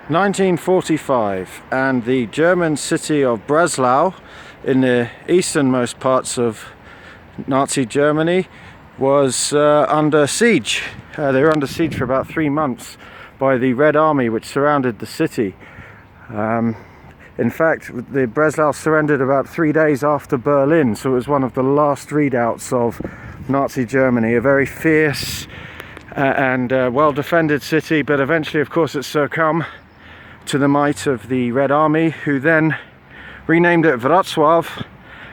1945, and the German city of Breslau, in the easternmost parts of Nazi Germany, was under siege. They were under siege for about 3 months by the Red Army, which surrounded the city. In fact, the Breslau surrendered about 3 days after Berlin, so it was one of the last redoubts of Nazi Germany. A very fierce and well-defended city, but eventually, of course, it succumbed to the might of the Red Army, who then renamed it Wrocław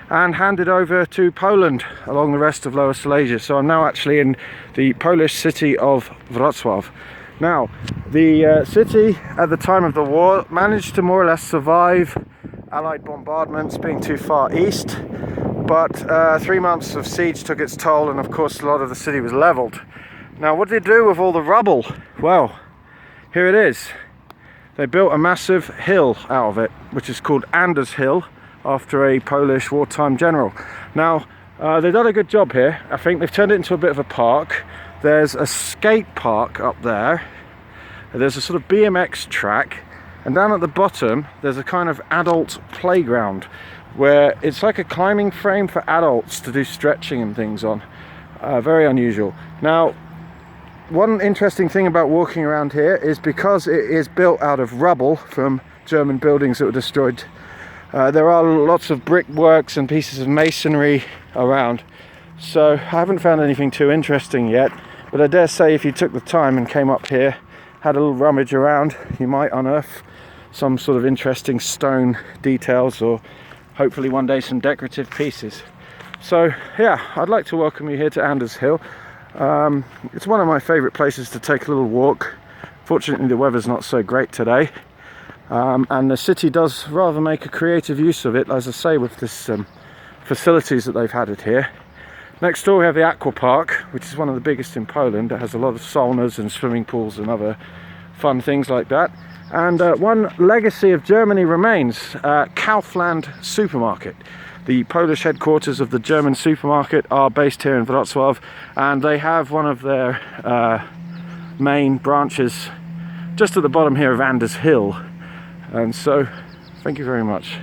and handed over to Poland along the rest of Lower Silesia. So I'm now actually in the Polish city of Wrocław. Now, the city at the time of the war managed to more or less survive Allied bombardments being too far east, but 3 months of siege took its toll, and of course a lot of the city was leveled. Now, what did they do with all the rubble? Well, here it is. They built a massive hill out of it, which is called Anders Hill, after a Polish wartime general. Now, they've done a good job here. I think they've turned it into a bit of a park. There's a skate park up there. There's a sort of BMX track. And down at the bottom, there's a kind of adult playground where it's like a climbing frame for adults to do stretching and things on. Very unusual. Now, one interesting thing about walking around here is because it is built out of rubble from German buildings that were destroyed, there are lots of brickworks and pieces of masonry around. So I haven't found anything too interesting yet, but I dare say if you took the time and came up here, had a little rummage around, you might unearth some sort of interesting stone details, or hopefully one day some decorative pieces. So yeah, I'd like to welcome you here to Anders Hill. It's one of my favourite places to take a little walk. Fortunately, the weather's not so great today, and the city does rather make a creative use of it, as I say, with this facilities that they've added here. Next door we have the aqua park, which is one of the biggest in Poland. It has a lot of saunas and swimming pools and other fun things like that. And one legacy of Germany remains, Kaufland supermarket. The Polish headquarters of the German supermarket are based here in Wrocław, and they have one of their main branches just at the bottom here of Anders Hill. And so, thank you very much.